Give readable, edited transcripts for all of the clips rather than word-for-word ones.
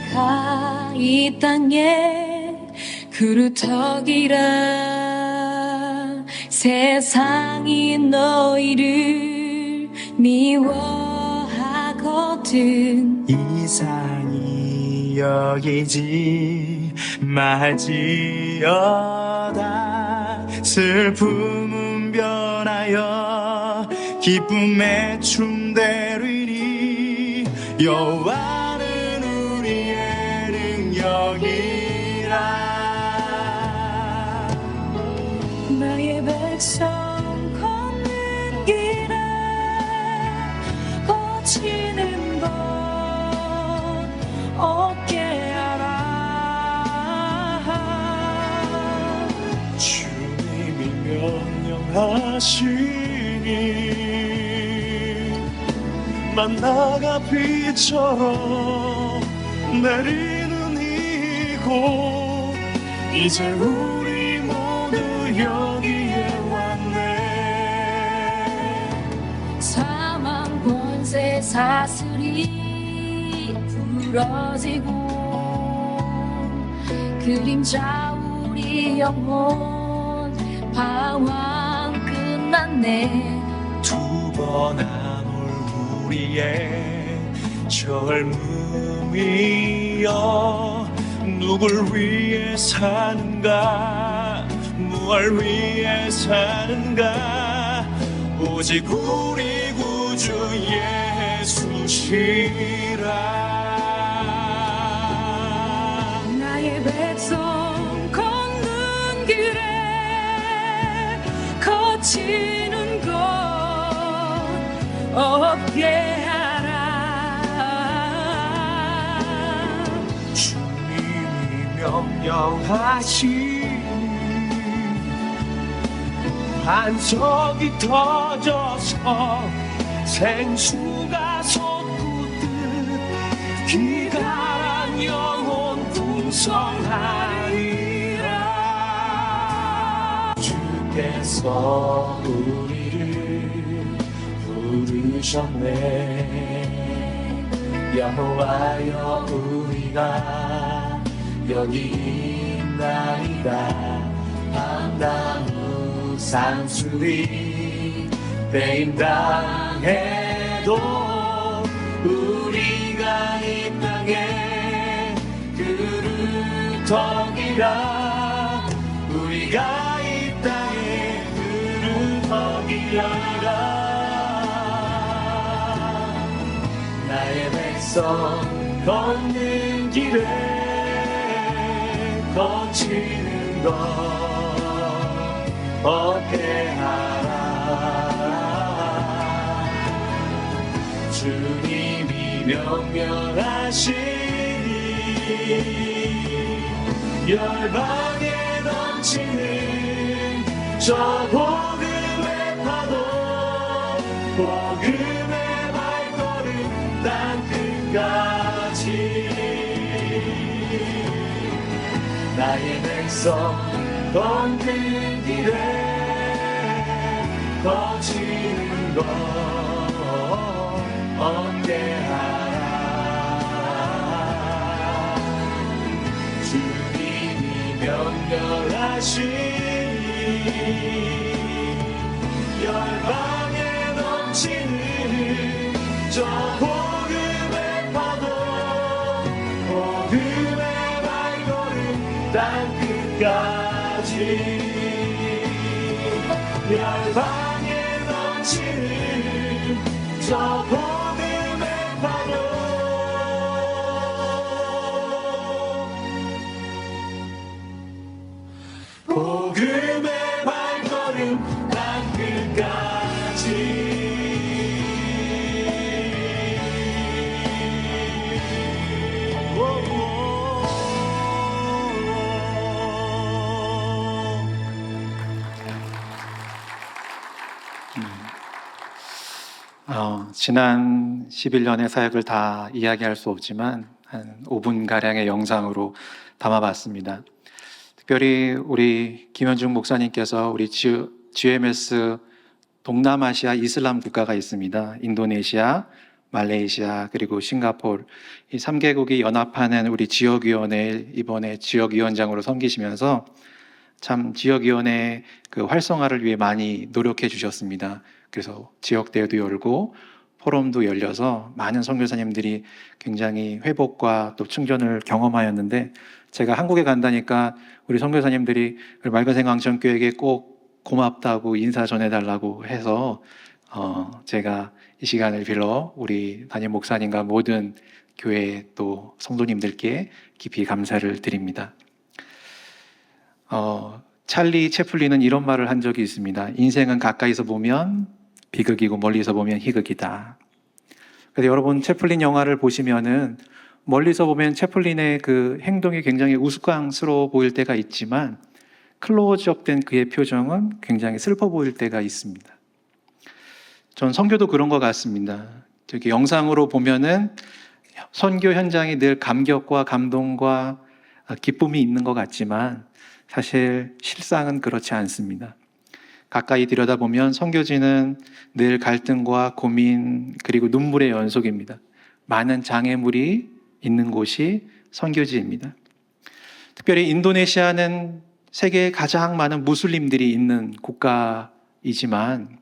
내가 이 땅에 그루터기라 세상이 너희를 미워하거든 이상히 여기지 말지어다 슬픔은 변하여 기쁨의 춤대리니 여호와는 우리의 능력이라 나의 백성 걷는 길에 거치는 것 없게 하라 주님이 명령하시니 만나가 비처럼 내리는 이곳 이제 우리 모두 여기에 왔네 사망 권세 사슬이 부러지고 그림자 우리 영혼 방황 끝났네 두 번 안 올 우리의 젊음이여 누굴 위해 사는가 무엇 위해 사는가 오직 우리 구주 예수시라 나의 백성 걷는 길에 거치는 것 없게 하라 주님이 명령하시니 반석이 터져서 생수가 솟구듯 기갈한 영혼 풍성하리라 주께서 우리를 부르셨네 여호와여 우리가 여기 있나이다 밤나무 산수리 배임당해도 우리가 이 땅에 그루터기라 우리가 이 땅에 그루터기라 나의 백성 걷는 길에 거치는 것 없게 하라 주님이 명령하시니 열방에 넘치는 저 복음의 파도 복음의 발걸음 땅 끝까지 나의 백성 걷는 길에 거치는 것 없게 하라 주님이 명령하시니 열방에 넘치는 저 복음의 파도 복음의 발걸음 땅 끝까지 열방에 넘치는 저 복음의 파도 복음의 발걸음 땅 끝까지 지난 11년의 사역을 다 이야기할 수 없지만 한 5분가량의 영상으로 담아봤습니다. 특별히 우리 김현중 목사님께서 우리 GMS 동남아시아 이슬람 국가가 있습니다. 인도네시아, 말레이시아 그리고 싱가포르 이 3개국이 연합하는 우리 지역위원회 이번에 지역위원장으로 섬기시면서 참 지역위원회 그 활성화를 위해 많이 노력해 주셨습니다. 그래서 지역대회도 열고 포럼도 열려서 많은 선교사님들이 굉장히 회복과 또 충전을 경험하였는데 제가 한국에 간다니까 우리 선교사님들이 맑은생명천교회에게 꼭 고맙다고 인사 전해달라고 해서 제가 이 시간을 빌어 우리 담임 목사님과 모든 교회 또 성도님들께 깊이 감사를 드립니다. 찰리 채플린은 이런 말을 한 적이 있습니다. 인생은 가까이서 보면 비극이고 멀리서 보면 희극이다. 그래서 여러분 채플린 영화를 보시면은 멀리서 보면 채플린의 그 행동이 굉장히 우스꽝스러워 보일 때가 있지만 클로즈업된 그의 표정은 굉장히 슬퍼 보일 때가 있습니다. 전 선교도 그런 것 같습니다. 이렇게 영상으로 보면은 선교 현장이 늘 감격과 감동과 기쁨이 있는 것 같지만 사실 실상은 그렇지 않습니다. 가까이 들여다보면 선교지는 늘 갈등과 고민 그리고 눈물의 연속입니다. 많은 장애물이 있는 곳이 선교지입니다. 특별히 인도네시아는 세계에 가장 많은 무슬림들이 있는 국가이지만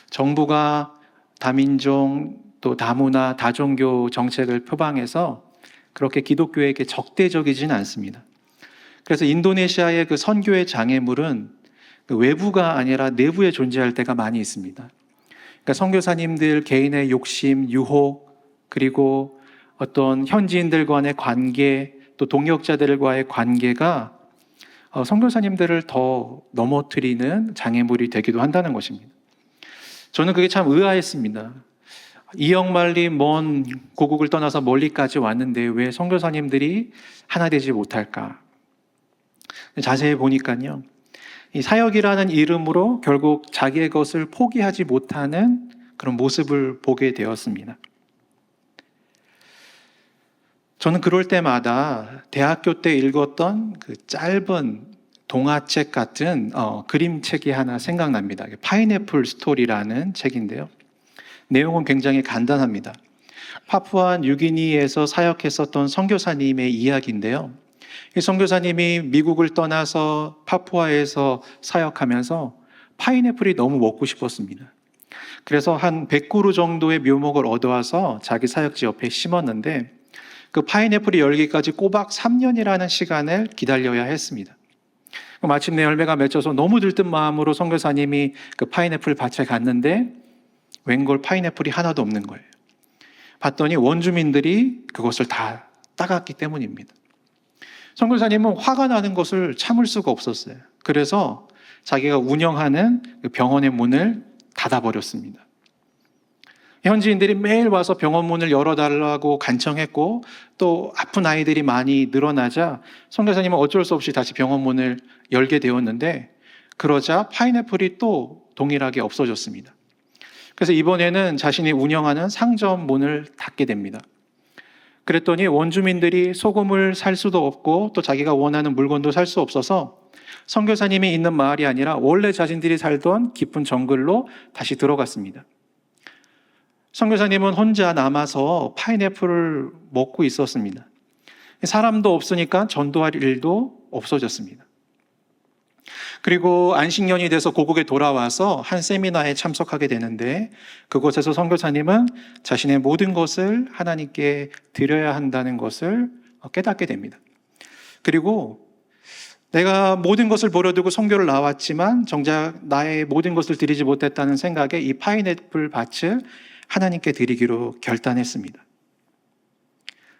정부가 다민족 또 다문화 다종교 정책을 표방해서 그렇게 기독교에게 적대적이지는 않습니다. 그래서 인도네시아의 그 선교의 장애물은 외부가 아니라 내부에 존재할 때가 많이 있습니다. 그러니까 선교사님들 개인의 욕심, 유혹, 그리고 어떤 현지인들 간의 관계, 또 동역자들과의 관계가 선교사님들을 더 넘어뜨리는 장애물이 되기도 한다는 것입니다. 저는 그게 참 의아했습니다. 이역만리 먼 고국을 떠나서 멀리까지 왔는데 왜 선교사님들이 하나 되지 못할까? 자세히 보니까요. 이 사역이라는 이름으로 결국 자기의 것을 포기하지 못하는 그런 모습을 보게 되었습니다. 저는 그럴 때마다 대학교 때 읽었던 그 짧은 동화책 같은 그림책이 하나 생각납니다. 파인애플 스토리라는 책인데요. 내용은 굉장히 간단합니다. 파푸아 뉴기니에서 사역했었던 선교사님의 이야기인데요. 이 선교사님이 미국을 떠나서 파푸아에서 사역하면서 파인애플이 너무 먹고 싶었습니다. 그래서 한 100그루 정도의 묘목을 얻어와서 자기 사역지 옆에 심었는데 그 파인애플이 열기까지 꼬박 3년이라는 시간을 기다려야 했습니다. 마침내 열매가 맺혀서 너무 들뜬 마음으로 선교사님이 그 파인애플 밭에 갔는데 웬걸 파인애플이 하나도 없는 거예요. 봤더니 원주민들이 그것을 다 따갔기 때문입니다. 선교사님은 화가 나는 것을 참을 수가 없었어요. 그래서 자기가 운영하는 병원의 문을 닫아버렸습니다. 현지인들이 매일 와서 병원 문을 열어달라고 간청했고 또 아픈 아이들이 많이 늘어나자 선교사님은 어쩔 수 없이 다시 병원 문을 열게 되었는데 그러자 파인애플이 또 동일하게 없어졌습니다. 그래서 이번에는 자신이 운영하는 상점 문을 닫게 됩니다. 그랬더니 원주민들이 소금을 살 수도 없고 또 자기가 원하는 물건도 살 수 없어서 선교사님이 있는 마을이 아니라 원래 자신들이 살던 깊은 정글로 다시 들어갔습니다. 선교사님은 혼자 남아서 파인애플을 먹고 있었습니다. 사람도 없으니까 전도할 일도 없어졌습니다. 그리고 안식년이 돼서 고국에 돌아와서 한 세미나에 참석하게 되는데 그곳에서 선교사님은 자신의 모든 것을 하나님께 드려야 한다는 것을 깨닫게 됩니다. 그리고 내가 모든 것을 버려두고 선교를 나왔지만 정작 나의 모든 것을 드리지 못했다는 생각에 이 파인애플 밭을 하나님께 드리기로 결단했습니다.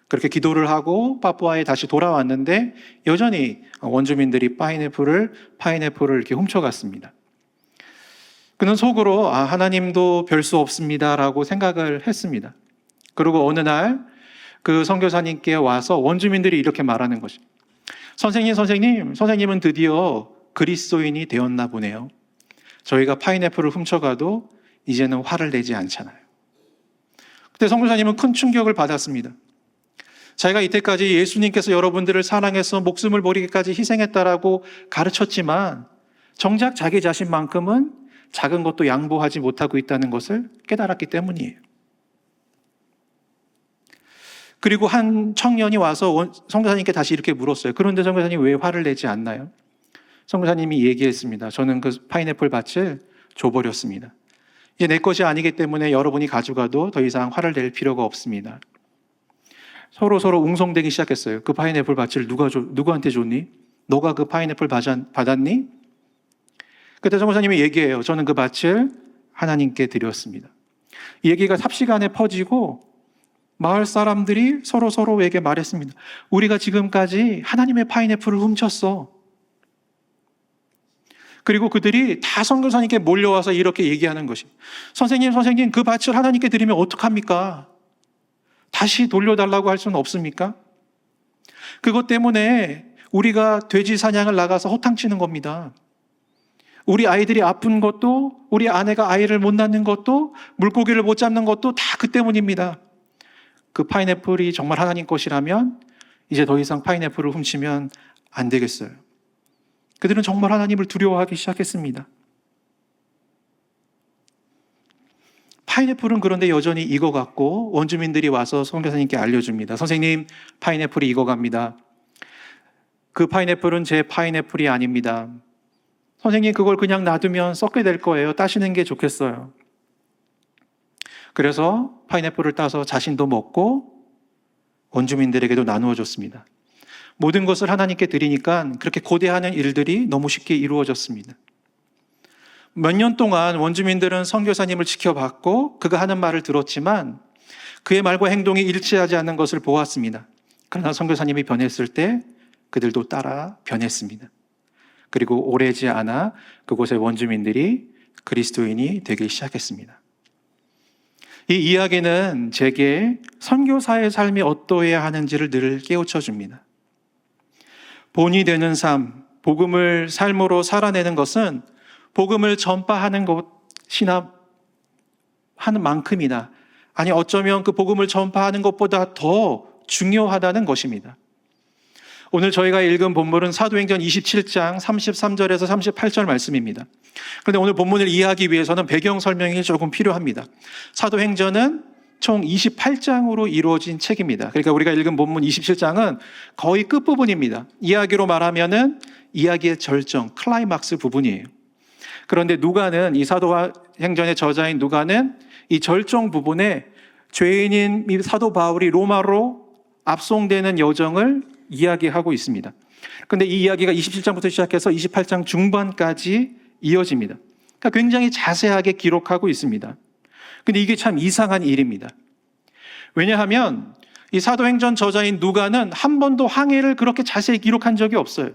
그렇게 기도를 하고 파푸아에 다시 돌아왔는데 여전히 원주민들이 파인애플을 이렇게 훔쳐갔습니다. 그는 속으로 하나님도 별 수 없습니다라고 생각을 했습니다. 그리고 어느 날 그 선교사님께 와서 원주민들이 이렇게 말하는 것입니다. 선생님은 드디어 그리스도인이 되었나 보네요. 저희가 파인애플을 훔쳐가도 이제는 화를 내지 않잖아요. 그때 선교사님은 큰 충격을 받았습니다. 자기가 이때까지 예수님께서 여러분들을 사랑해서 목숨을 버리기까지 희생했다라고 가르쳤지만 정작 자기 자신만큼은 작은 것도 양보하지 못하고 있다는 것을 깨달았기 때문이에요. 그리고 한 청년이 와서 선교사님께 다시 이렇게 물었어요. 그런데 선교사님 왜 화를 내지 않나요? 선교사님이 얘기했습니다. 저는 그 파인애플 밭을 줘버렸습니다. 이제 내 것이 아니기 때문에 여러분이 가져가도 더 이상 화를 낼 필요가 없습니다. 서로 웅성대기 시작했어요. 그 파인애플 밭을 누구한테 줬니? 너가 그 파인애플 받았니? 그때 선교사님이 얘기해요. 저는 그 밭을 하나님께 드렸습니다. 이 얘기가 삽시간에 퍼지고 마을 사람들이 서로에게 말했습니다. 우리가 지금까지 하나님의 파인애플을 훔쳤어. 그리고 그들이 다 선교사님께 몰려와서 이렇게 얘기하는 것이, 선생님 그 밭을 하나님께 드리면 어떡합니까? 다시 돌려달라고 할 수는 없습니까? 그것 때문에 우리가 돼지 사냥을 나가서 호탕치는 겁니다. 우리 아이들이 아픈 것도, 우리 아내가 아이를 못 낳는 것도, 물고기를 못 잡는 것도 다 그 때문입니다. 그 파인애플이 정말 하나님 것이라면 이제 더 이상 파인애플을 훔치면 안 되겠어요. 그들은 정말 하나님을 두려워하기 시작했습니다. 파인애플은 그런데 여전히 익어갔고 원주민들이 와서 선교사님께 알려줍니다. 선생님, 파인애플이 익어갑니다. 그 파인애플은 제 파인애플이 아닙니다. 선생님, 그걸 그냥 놔두면 썩게 될 거예요. 따시는 게 좋겠어요. 그래서 파인애플을 따서 자신도 먹고 원주민들에게도 나누어 줬습니다. 모든 것을 하나님께 드리니까 그렇게 고대하는 일들이 너무 쉽게 이루어졌습니다. 몇 년 동안 원주민들은 선교사님을 지켜봤고 그가 하는 말을 들었지만 그의 말과 행동이 일치하지 않는 것을 보았습니다. 그러나 선교사님이 변했을 때 그들도 따라 변했습니다. 그리고 오래지 않아 그곳의 원주민들이 그리스도인이 되기 시작했습니다. 이 이야기는 제게 선교사의 삶이 어떠해야 하는지를 늘 깨우쳐 줍니다. 본이 되는 삶, 복음을 삶으로 살아내는 것은 복음을 전파하는 것이나 하는 만큼이나, 아니 어쩌면 그 복음을 전파하는 것보다 더 중요하다는 것입니다. 오늘 저희가 읽은 본문은 사도행전 27장 33절에서 38절 말씀입니다. 그런데 오늘 본문을 이해하기 위해서는 배경 설명이 조금 필요합니다. 사도행전은 총 28장으로 이루어진 책입니다. 그러니까 우리가 읽은 본문 27장은 거의 끝부분입니다. 이야기로 말하면은 이야기의 절정, 클라이막스 부분이에요. 그런데 누가는, 이 사도행전의 저자인 누가는 이 절정 부분에 죄인인 사도 바울이 로마로 압송되는 여정을 이야기하고 있습니다. 그런데 이 이야기가 27장부터 시작해서 28장 중반까지 이어집니다. 그러니까 굉장히 자세하게 기록하고 있습니다. 근데 이게 참 이상한 일입니다. 왜냐하면 이 사도행전 저자인 누가는 한 번도 항해를 그렇게 자세히 기록한 적이 없어요.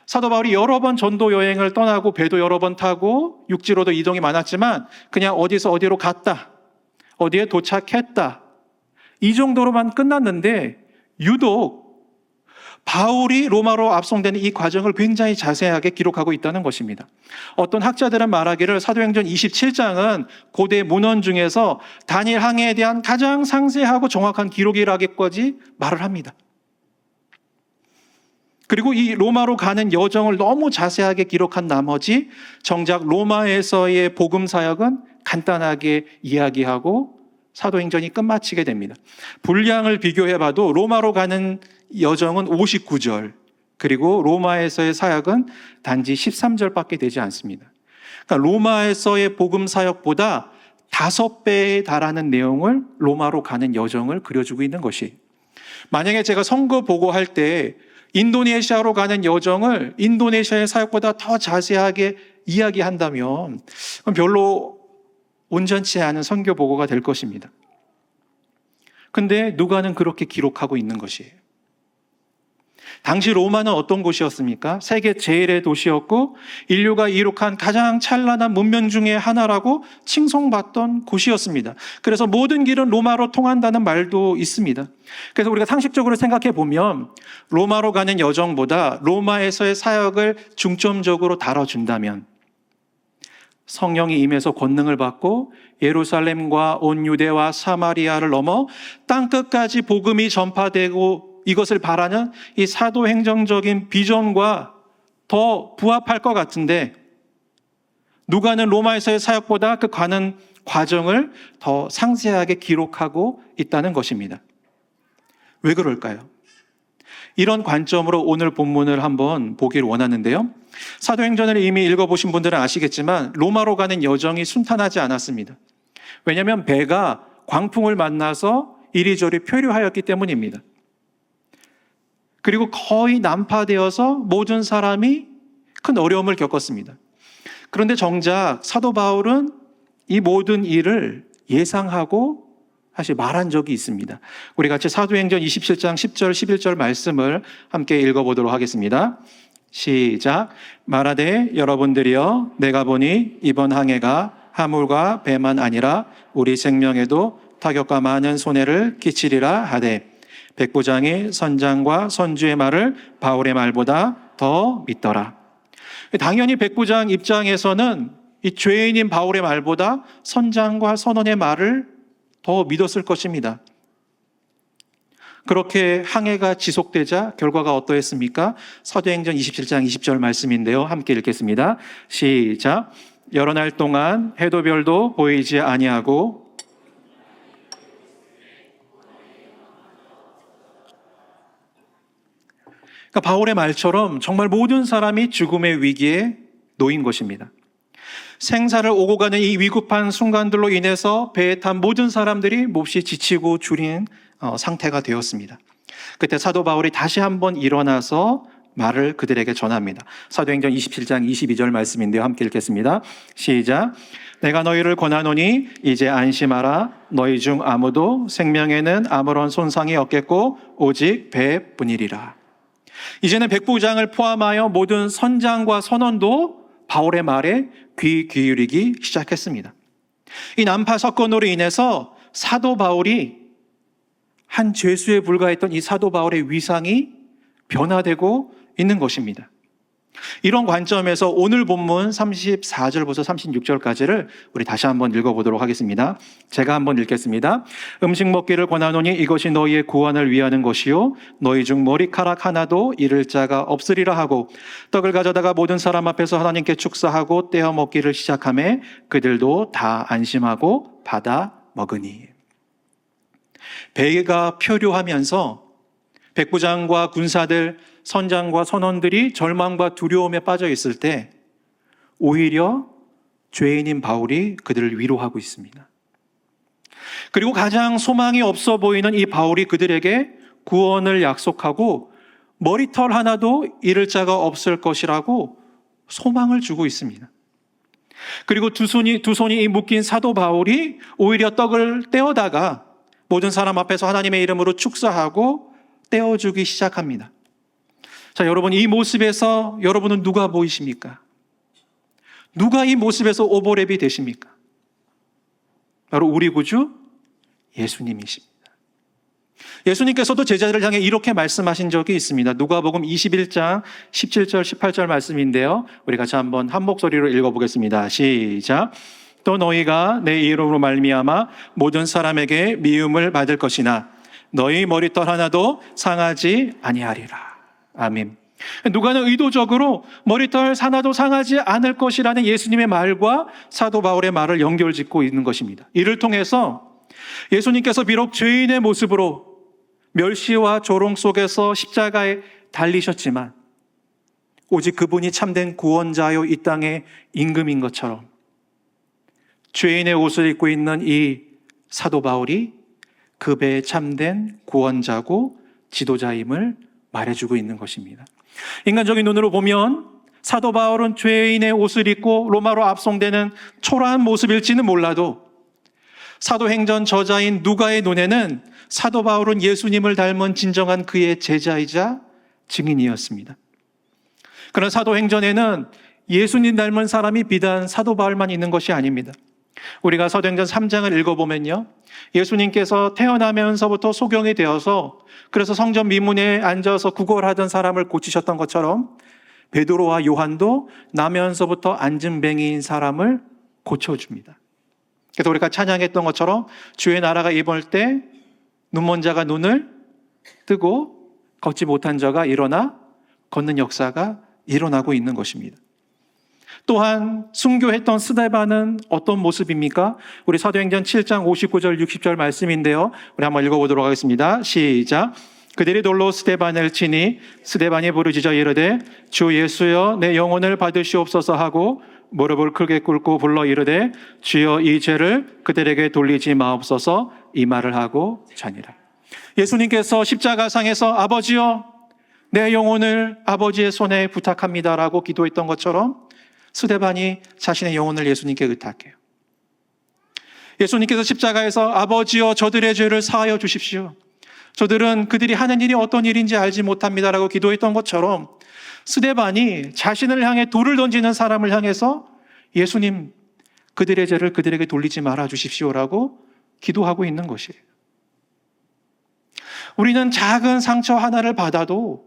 사도 바울이 여러 번 전도 여행을 떠나고 배도 여러 번 타고 육지로도 이동이 많았지만 그냥 어디서 어디로 갔다, 어디에 도착했다, 이 정도로만 끝났는데 유독 바울이 로마로 압송되는 이 과정을 굉장히 자세하게 기록하고 있다는 것입니다. 어떤 학자들은 말하기를 사도행전 27장은 고대 문헌 중에서 다니엘 항해에 대한 가장 상세하고 정확한 기록이라기까지 말을 합니다. 그리고 이 로마로 가는 여정을 너무 자세하게 기록한 나머지 정작 로마에서의 복음 사역은 간단하게 이야기하고 사도행전이 끝마치게 됩니다. 분량을 비교해봐도 로마로 가는 여정은 59절, 그리고 로마에서의 사역은 단지 13절밖에 되지 않습니다. 그러니까 로마에서의 복음 사역보다 5배에 달하는 내용을 로마로 가는 여정을 그려주고 있는 것이, 만약에 제가 선거 보고할 때 인도네시아로 가는 여정을 인도네시아의 사역보다 더 자세하게 이야기한다면 별로 온전치 않은 선교 보고가 될 것입니다. 근데 누가는 그렇게 기록하고 있는 것이에요. 당시 로마는 어떤 곳이었습니까? 세계 제1의 도시였고 인류가 이룩한 가장 찬란한 문명 중에 하나라고 칭송받던 곳이었습니다. 그래서 모든 길은 로마로 통한다는 말도 있습니다. 그래서 우리가 상식적으로 생각해 보면 로마로 가는 여정보다 로마에서의 사역을 중점적으로 다뤄준다면 성령이 임해서 권능을 받고 예루살렘과 온 유대와 사마리아를 넘어 땅끝까지 복음이 전파되고 이것을 바라는 이 사도행정적인 비전과 더 부합할 것 같은데, 누가는 로마에서의 사역보다 그 가는 과정을 더 상세하게 기록하고 있다는 것입니다. 왜 그럴까요? 이런 관점으로 오늘 본문을 한번 보기를 원하는데요. 사도행전을 이미 읽어보신 분들은 아시겠지만 로마로 가는 여정이 순탄하지 않았습니다. 왜냐하면 배가 광풍을 만나서 이리저리 표류하였기 때문입니다. 그리고 거의 난파되어서 모든 사람이 큰 어려움을 겪었습니다. 그런데 정작 사도 바울은 이 모든 일을 예상하고 사실 말한 적이 있습니다. 우리 같이 사도행전 27장 10절 11절 말씀을 함께 읽어보도록 하겠습니다. 시작. 말하되 여러분들이여 내가 보니 이번 항해가 화물과 배만 아니라 우리 생명에도 타격과 많은 손해를 끼치리라 하되 백부장이 선장과 선주의 말을 바울의 말보다 더 믿더라. 당연히 백부장 입장에서는 이 죄인인 바울의 말보다 선장과 선원의 말을 더 믿었을 것입니다. 그렇게 항해가 지속되자 결과가 어떠했습니까? 사도행전 27장 20절 말씀인데요. 함께 읽겠습니다. 시작. 여러 날 동안 해도 별도 보이지 아니하고 그러니까 바울의 말처럼 정말 모든 사람이 죽음의 위기에 놓인 것입니다. 생사를 오고 가는 이 위급한 순간들로 인해서 배에 탄 모든 사람들이 몹시 지치고 줄인 상태가 되었습니다. 그때 사도 바울이 다시 한번 일어나서 말을 그들에게 전합니다. 사도행전 27장 22절 말씀인데요. 함께 읽겠습니다. 시작. 내가 너희를 권하노니 이제 안심하라. 너희 중 아무도 생명에는 아무런 손상이 없겠고 오직 배뿐이리라. 이제는 백부장을 포함하여 모든 선장과 선원도 바울의 말에 귀 기울이기 시작했습니다. 이 난파 사건으로 인해서 사도 바울이 한 죄수에 불과했던 이 사도 바울의 위상이 변화되고 있는 것입니다. 이런 관점에서 오늘 본문 34절부터 36절까지를 우리 다시 한번 읽어보도록 하겠습니다. 제가 한번 읽겠습니다. 음식 먹기를 권하노니 이것이 너희의 구원을 위하는 것이요 너희 중 머리카락 하나도 잃을 자가 없으리라 하고 떡을 가져다가 모든 사람 앞에서 하나님께 축사하고 떼어 먹기를 시작하매 그들도 다 안심하고 받아 먹으니. 배가 표류하면서 백부장과 군사들, 선장과 선원들이 절망과 두려움에 빠져 있을 때 오히려 죄인인 바울이 그들을 위로하고 있습니다. 그리고 가장 소망이 없어 보이는 이 바울이 그들에게 구원을 약속하고 머리털 하나도 잃을 자가 없을 것이라고 소망을 주고 있습니다. 그리고 두 손이 이 묶인 사도 바울이 오히려 떡을 떼어다가 모든 사람 앞에서 하나님의 이름으로 축사하고 떼어주기 시작합니다. 자, 여러분, 이 모습에서 여러분은 누가 보이십니까? 누가 이 모습에서 오버랩이 되십니까? 바로 우리 구주 예수님이십니다. 예수님께서도 제자들을 향해 이렇게 말씀하신 적이 있습니다. 누가복음 21장 17절 18절 말씀인데요. 우리 같이 한번 한 목소리로 읽어보겠습니다. 시작. 또 너희가 내 이름으로 말미암아 모든 사람에게 미움을 받을 것이나 너희 머리털 하나도 상하지 아니하리라. 아멘. 누가는 의도적으로 머리털 하나도 상하지 않을 것이라는 예수님의 말과 사도 바울의 말을 연결짓고 있는 것입니다. 이를 통해서 예수님께서 비록 죄인의 모습으로 멸시와 조롱 속에서 십자가에 달리셨지만 오직 그분이 참된 구원자요 이 땅의 임금인 것처럼 죄인의 옷을 입고 있는 이 사도 바울이 그 배에 참된 구원자고 지도자임을 말해주고 있는 것입니다. 인간적인 눈으로 보면 사도 바울은 죄인의 옷을 입고 로마로 압송되는 초라한 모습일지는 몰라도 사도행전 저자인 누가의 눈에는 사도 바울은 예수님을 닮은 진정한 그의 제자이자 증인이었습니다. 그런 사도행전에는 예수님 닮은 사람이 비단 사도 바울만 있는 것이 아닙니다. 우리가 사도행전 3장을 읽어보면요, 예수님께서 태어나면서부터 소경이 되어서 그래서 성전 미문에 앉아서 구걸하던 사람을 고치셨던 것처럼 베드로와 요한도 나면서부터 앉은뱅이인 사람을 고쳐줍니다. 그래서 우리가 찬양했던 것처럼 주의 나라가 임할 때 눈먼 자가 눈을 뜨고 걷지 못한 자가 일어나 걷는 역사가 일어나고 있는 것입니다. 또한 순교했던 스데반은 어떤 모습입니까? 우리 사도행전 7장 59절 60절 말씀인데요. 우리 한번 읽어보도록 하겠습니다. 시작. 그들이 돌로 스데반을 치니 스데반이 부르짖어 이르되 주 예수여 내 영혼을 받으시옵소서 하고 무릎을 크게 꿇고 불러 이르되 주여 이 죄를 그들에게 돌리지 마옵소서 이 말을 하고 자니라. 예수님께서 십자가상에서 아버지여 내 영혼을 아버지의 손에 부탁합니다라고 기도했던 것처럼 스데반이 자신의 영혼을 예수님께 의탁해요. 예수님께서 십자가에서 아버지여 저들의 죄를 사하여 주십시오. 저들은 그들이 하는 일이 어떤 일인지 알지 못합니다라고 기도했던 것처럼 스데반이 자신을 향해 돌을 던지는 사람을 향해서 예수님 그들의 죄를 그들에게 돌리지 말아 주십시오라고 기도하고 있는 것이에요. 우리는 작은 상처 하나를 받아도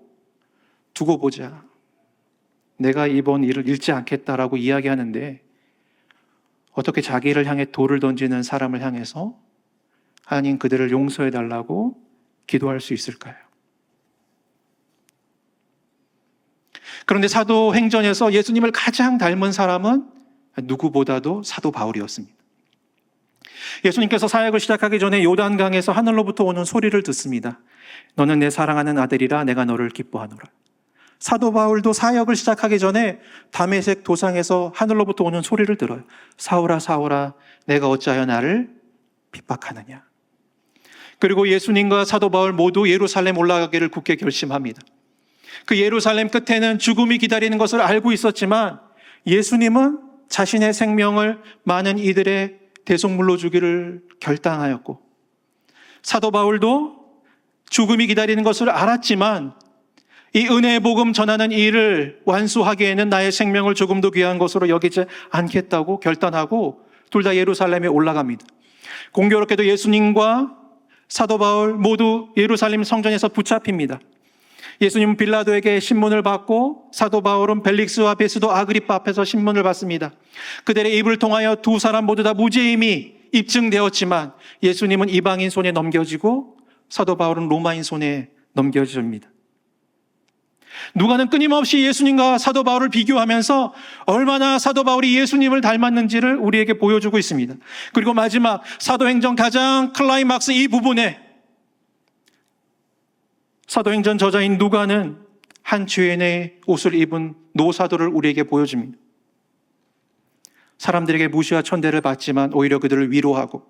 두고 보자. 내가 이번 일을 잃지 않겠다라고 이야기하는데 어떻게 자기를 향해 돌을 던지는 사람을 향해서 하나님 그들을 용서해 달라고 기도할 수 있을까요? 그런데 사도행전에서 예수님을 가장 닮은 사람은 누구보다도 사도 바울이었습니다. 예수님께서 사역을 시작하기 전에 요단강에서 하늘로부터 오는 소리를 듣습니다. 너는 내 사랑하는 아들이라 내가 너를 기뻐하노라. 사도 바울도 사역을 시작하기 전에 다메섹 도상에서 하늘로부터 오는 소리를 들어요. 사울아 사울아 내가 어찌하여 나를 핍박하느냐. 그리고 예수님과 사도 바울 모두 예루살렘 올라가기를 굳게 결심합니다. 그 예루살렘 끝에는 죽음이 기다리는 것을 알고 있었지만 예수님은 자신의 생명을 많은 이들의 대속물로 주기를 결단하였고 사도 바울도 죽음이 기다리는 것을 알았지만 이 은혜의 복음 전하는 일을 완수하기에는 나의 생명을 조금도 귀한 것으로 여기지 않겠다고 결단하고 둘 다 예루살렘에 올라갑니다. 공교롭게도 예수님과 사도 바울 모두 예루살렘 성전에서 붙잡힙니다. 예수님은 빌라도에게 신문을 받고 사도 바울은 벨릭스와 베스도 아그리파 앞에서 신문을 받습니다. 그들의 입을 통하여 두 사람 모두 다 무죄임이 입증되었지만 예수님은 이방인 손에 넘겨지고 사도 바울은 로마인 손에 넘겨집니다. 누가는 끊임없이 예수님과 사도 바울을 비교하면서 얼마나 사도 바울이 예수님을 닮았는지를 우리에게 보여주고 있습니다. 그리고 마지막 사도행전 가장 클라이막스 이 부분에 사도행전 저자인 누가는 한 죄인의 옷을 입은 노사도를 우리에게 보여줍니다. 사람들에게 무시와 천대를 받지만 오히려 그들을 위로하고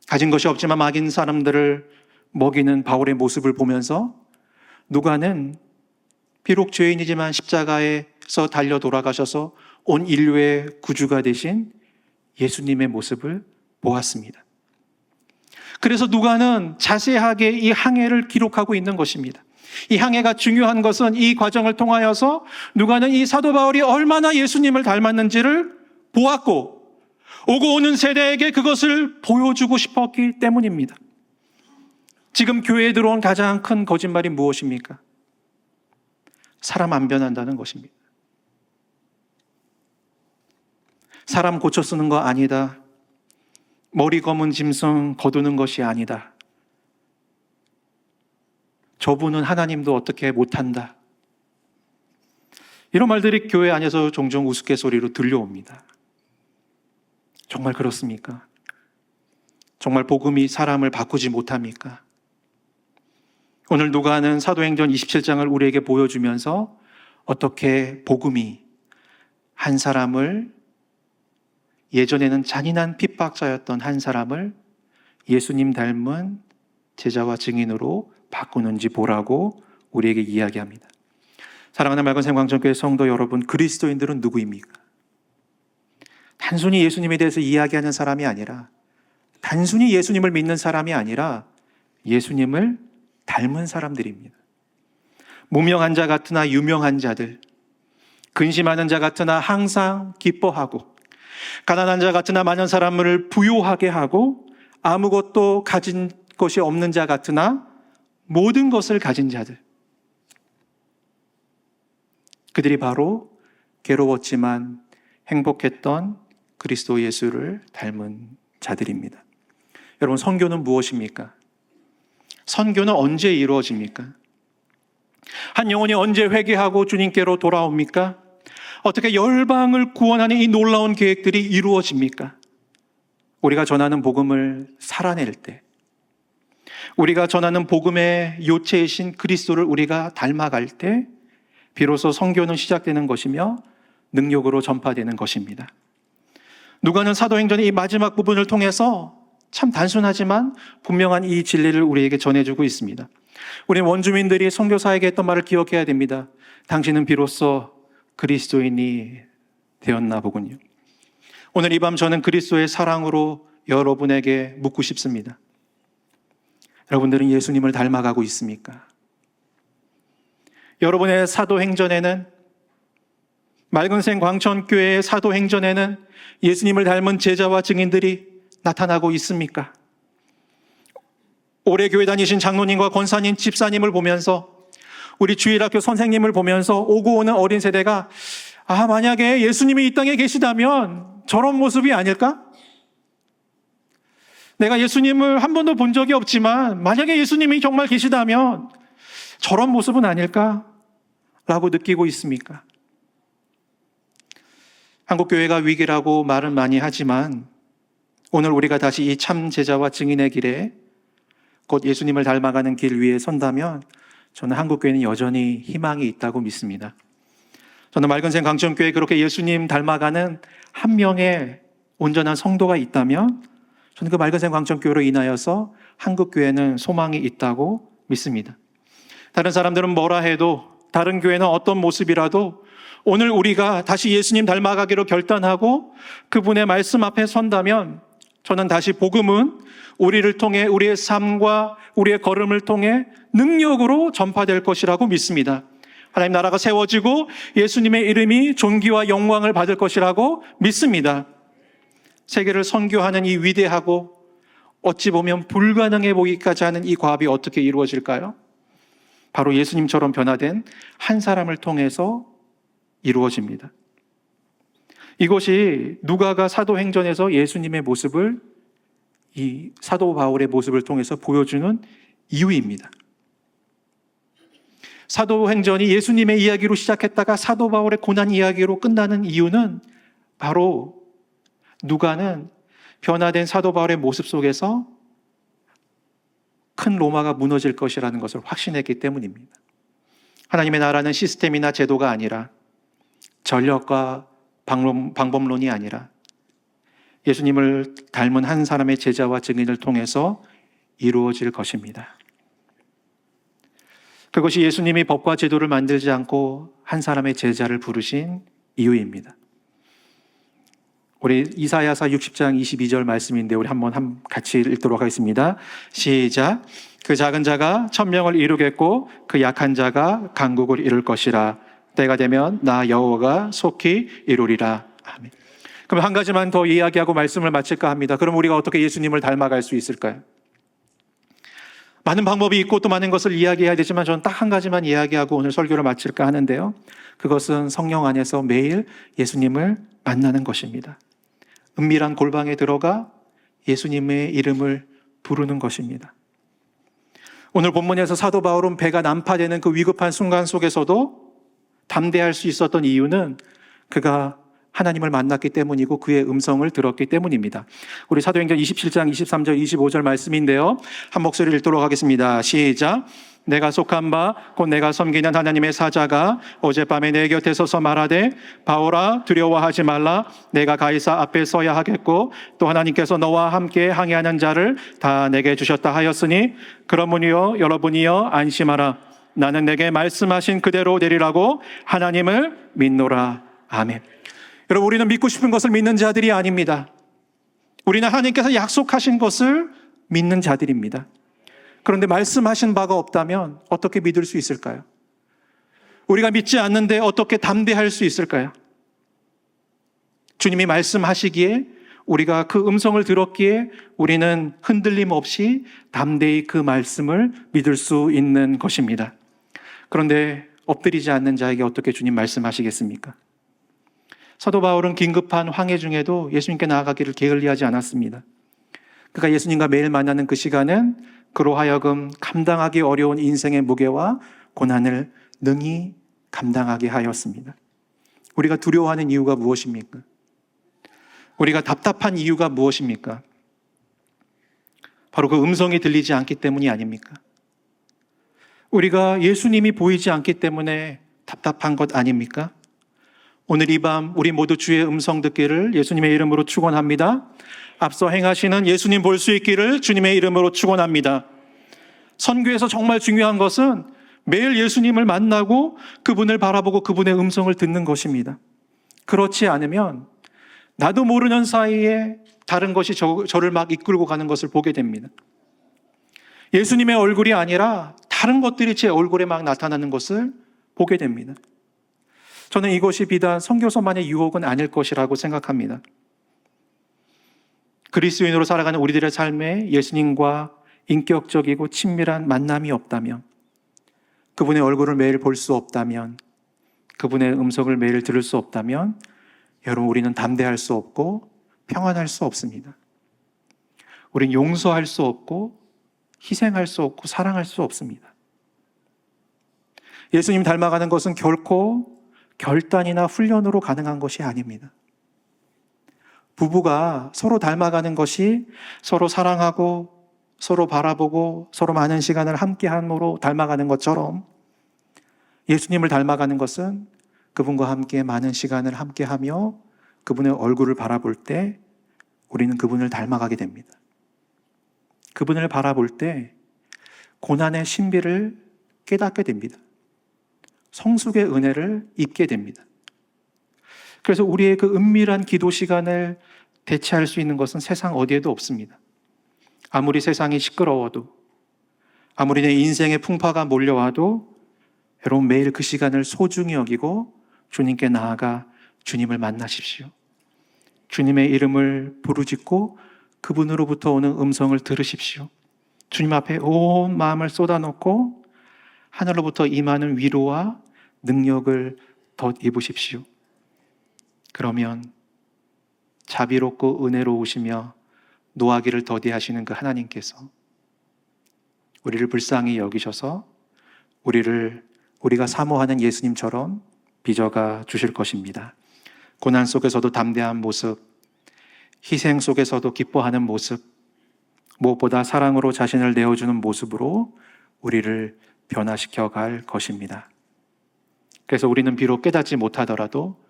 가진 것이 없지만 막인 사람들을 먹이는 바울의 모습을 보면서 누가는 비록 죄인이지만 십자가에서 달려 돌아가셔서 온 인류의 구주가 되신 예수님의 모습을 보았습니다. 그래서 누가는 자세하게 이 항해를 기록하고 있는 것입니다. 이 항해가 중요한 것은 이 과정을 통하여서 누가는 이 사도 바울이 얼마나 예수님을 닮았는지를 보았고 오고 오는 세대에게 그것을 보여주고 싶었기 때문입니다. 지금 교회에 들어온 가장 큰 거짓말이 무엇입니까? 사람 안 변한다는 것입니다. 사람 고쳐 쓰는 거 아니다. 머리 검은 짐승 거두는 것이 아니다. 저분은 하나님도 어떻게 못한다. 이런 말들이 교회 안에서 종종 우스갯소리로 들려옵니다. 정말 그렇습니까? 정말 복음이 사람을 바꾸지 못합니까? 오늘 누가는 사도행전 27장을 우리에게 보여주면서 어떻게 복음이 한 사람을 예전에는 잔인한 핍박자였던 한 사람을 예수님 닮은 제자와 증인으로 바꾸는지 보라고 우리에게 이야기합니다. 사랑하는 맑은 생광전교회 성도 여러분, 그리스도인들은 누구입니까? 단순히 예수님에 대해서 이야기하는 사람이 아니라 단순히 예수님을 믿는 사람이 아니라 예수님을 닮은 사람들입니다. 무명한 자 같으나 유명한 자들, 근심하는 자 같으나 항상 기뻐하고 가난한 자 같으나 많은 사람을 부유하게 하고 아무것도 가진 것이 없는 자 같으나 모든 것을 가진 자들, 그들이 바로 괴로웠지만 행복했던 그리스도 예수를 닮은 자들입니다. 여러분, 선교는 무엇입니까? 선교는 언제 이루어집니까? 한 영혼이 언제 회개하고 주님께로 돌아옵니까? 어떻게 열방을 구원하는 이 놀라운 계획들이 이루어집니까? 우리가 전하는 복음을 살아낼 때, 우리가 전하는 복음의 요체이신 그리스도를 우리가 닮아갈 때 비로소 선교는 시작되는 것이며 능력으로 전파되는 것입니다. 누가는 사도행전의 이 마지막 부분을 통해서 참 단순하지만 분명한 이 진리를 우리에게 전해주고 있습니다. 우리는 원주민들이 선교사에게 했던 말을 기억해야 됩니다. 당신은 비로소 그리스도인이 되었나 보군요. 오늘 이 밤 저는 그리스도의 사랑으로 여러분에게 묻고 싶습니다. 여러분들은 예수님을 닮아가고 있습니까? 여러분의 사도행전에는, 맑은생 광천교회의 사도행전에는 예수님을 닮은 제자와 증인들이 나타나고 있습니까? 오래 교회 다니신 장로님과 권사님, 집사님을 보면서, 우리 주일학교 선생님을 보면서 오고 오는 어린 세대가 만약에 예수님이 이 땅에 계시다면 저런 모습이 아닐까? 내가 예수님을 한 번도 본 적이 없지만 만약에 예수님이 정말 계시다면 저런 모습은 아닐까? 라고 느끼고 있습니까? 한국교회가 위기라고 말은 많이 하지만 오늘 우리가 다시 이 참 제자와 증인의 길에 곧 예수님을 닮아가는 길 위에 선다면 저는 한국교회는 여전히 희망이 있다고 믿습니다. 저는 맑은생 강천교회에 그렇게 예수님 닮아가는 한 명의 온전한 성도가 있다면 저는 그 맑은생 광천교회로 인하여서 한국교회는 소망이 있다고 믿습니다. 다른 사람들은 뭐라 해도, 다른 교회는 어떤 모습이라도 오늘 우리가 다시 예수님 닮아가기로 결단하고 그분의 말씀 앞에 선다면 저는 다시 복음은 우리를 통해, 우리의 삶과 우리의 걸음을 통해 능력으로 전파될 것이라고 믿습니다. 하나님 나라가 세워지고 예수님의 이름이 존귀와 영광을 받을 것이라고 믿습니다. 세계를 선교하는 이 위대하고 어찌 보면 불가능해 보이기까지 하는 이 과업이 어떻게 이루어질까요? 바로 예수님처럼 변화된 한 사람을 통해서 이루어집니다. 이것이 누가가 사도행전에서 예수님의 모습을, 이 사도 바울의 모습을 통해서 보여주는 이유입니다. 사도행전이 예수님의 이야기로 시작했다가 사도 바울의 고난 이야기로 끝나는 이유는 바로 누가는 변화된 사도 바울의 모습 속에서 큰 로마가 무너질 것이라는 것을 확신했기 때문입니다. 하나님의 나라는 시스템이나 제도가 아니라, 전력과 방법론이 아니라 예수님을 닮은 한 사람의 제자와 증인을 통해서 이루어질 것입니다. 그것이 예수님이 법과 제도를 만들지 않고 한 사람의 제자를 부르신 이유입니다. 우리 이사야서 60장 22절 말씀인데 우리 한번 같이 읽도록 하겠습니다. 시작. 그 작은 자가 천명을 이루겠고 그 약한 자가 강국을 이룰 것이라. 때가 되면 나 여호와가 속히 이루리라. 아멘. 그럼 한 가지만 더 이야기하고 말씀을 마칠까 합니다. 그럼 우리가 어떻게 예수님을 닮아갈 수 있을까요? 많은 방법이 있고 또 많은 것을 이야기해야 되지만 저는 딱 한 가지만 이야기하고 오늘 설교를 마칠까 하는데요. 그것은 성령 안에서 매일 예수님을 만나는 것입니다. 은밀한 골방에 들어가 예수님의 이름을 부르는 것입니다. 오늘 본문에서 사도 바울은 배가 난파되는 그 위급한 순간 속에서도 담대할 수 있었던 이유는 그가 하나님을 만났기 때문이고 그의 음성을 들었기 때문입니다. 우리 사도행전 27장 23절 25절 말씀인데요. 한 목소리를 읽도록 하겠습니다. 시작. 내가 속한 바 곧 내가 섬기는 하나님의 사자가 어젯밤에 내 곁에 서서 말하되 바울아 두려워하지 말라. 내가 가이사 앞에 서야 하겠고 또 하나님께서 너와 함께 항해하는 자를 다 내게 주셨다 하였으니 그러므니요 여러분이여 안심하라. 나는 내게 말씀하신 그대로 되리라고 하나님을 믿노라. 아멘. 여러분, 우리는 믿고 싶은 것을 믿는 자들이 아닙니다. 우리는 하나님께서 약속하신 것을 믿는 자들입니다. 그런데 말씀하신 바가 없다면 어떻게 믿을 수 있을까요? 우리가 믿지 않는데 어떻게 담대할 수 있을까요? 주님이 말씀하시기에 우리가 그 음성을 들었기에 우리는 흔들림 없이 담대히 그 말씀을 믿을 수 있는 것입니다. 그런데 엎드리지 않는 자에게 어떻게 주님 말씀하시겠습니까? 사도 바울은 긴급한 황해 중에도 예수님께 나아가기를 게을리하지 않았습니다. 그가 예수님과 매일 만나는 그 시간은 그로 하여금 감당하기 어려운 인생의 무게와 고난을 능히 감당하게 하였습니다. 우리가 두려워하는 이유가 무엇입니까? 우리가 답답한 이유가 무엇입니까? 바로 그 음성이 들리지 않기 때문이 아닙니까? 우리가 예수님이 보이지 않기 때문에 답답한 것 아닙니까? 오늘 이 밤 우리 모두 주의 음성 듣기를 예수님의 이름으로 축원합니다. 앞서 행하시는 예수님 볼 수 있기를 주님의 이름으로 축원합니다. 선교에서 정말 중요한 것은 매일 예수님을 만나고 그분을 바라보고 그분의 음성을 듣는 것입니다. 그렇지 않으면 나도 모르는 사이에 다른 것이 저를 막 이끌고 가는 것을 보게 됩니다. 예수님의 얼굴이 아니라 다른 것들이 제 얼굴에 막 나타나는 것을 보게 됩니다. 저는 이것이 비단 선교서만의 유혹은 아닐 것이라고 생각합니다. 그리스도인으로 살아가는 우리들의 삶에 예수님과 인격적이고 친밀한 만남이 없다면, 그분의 얼굴을 매일 볼 수 없다면, 그분의 음성을 매일 들을 수 없다면 여러분, 우리는 담대할 수 없고 평안할 수 없습니다. 우린 용서할 수 없고 희생할 수 없고 사랑할 수 없습니다. 예수님 닮아가는 것은 결코 결단이나 훈련으로 가능한 것이 아닙니다. 부부가 서로 닮아가는 것이 서로 사랑하고 서로 바라보고 서로 많은 시간을 함께함으로 닮아가는 것처럼, 예수님을 닮아가는 것은 그분과 함께 많은 시간을 함께하며 그분의 얼굴을 바라볼 때 우리는 그분을 닮아가게 됩니다. 그분을 바라볼 때 고난의 신비를 깨닫게 됩니다. 성숙의 은혜를 입게 됩니다. 그래서 우리의 그 은밀한 기도 시간을 대체할 수 있는 것은 세상 어디에도 없습니다. 아무리 세상이 시끄러워도, 아무리 내 인생의 풍파가 몰려와도 여러분, 매일 그 시간을 소중히 여기고 주님께 나아가 주님을 만나십시오. 주님의 이름을 부르짖고 그분으로부터 오는 음성을 들으십시오. 주님 앞에 온 마음을 쏟아놓고 하늘로부터 임하는 위로와 능력을 덧입으십시오. 그러면 자비롭고 은혜로우시며 노하기를 더디하시는 그 하나님께서 우리를 불쌍히 여기셔서 우리가 사모하는 예수님처럼 빚어가 주실 것입니다. 고난 속에서도 담대한 모습, 희생 속에서도 기뻐하는 모습, 무엇보다 사랑으로 자신을 내어주는 모습으로 우리를 변화시켜 갈 것입니다. 그래서 우리는 비록 깨닫지 못하더라도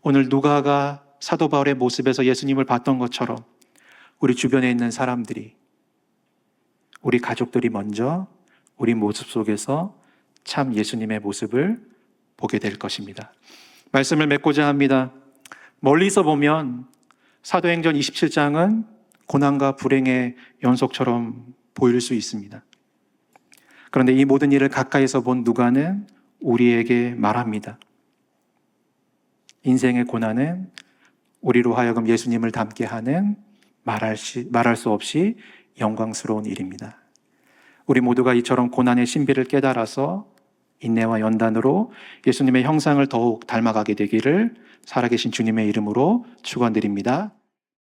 오늘 누가가 사도 바울의 모습에서 예수님을 봤던 것처럼 우리 주변에 있는 사람들이, 우리 가족들이 먼저 우리 모습 속에서 참 예수님의 모습을 보게 될 것입니다. 말씀을 맺고자 합니다. 멀리서 보면 사도행전 27장은 고난과 불행의 연속처럼 보일 수 있습니다. 그런데 이 모든 일을 가까이서 본 누가는 우리에게 말합니다. 인생의 고난은 우리로 하여금 예수님을 닮게 하는 말할 수 없이 영광스러운 일입니다. 우리 모두가 이처럼 고난의 신비를 깨달아서 인내와 연단으로 예수님의 형상을 더욱 닮아가게 되기를 살아계신 주님의 이름으로 축원드립니다.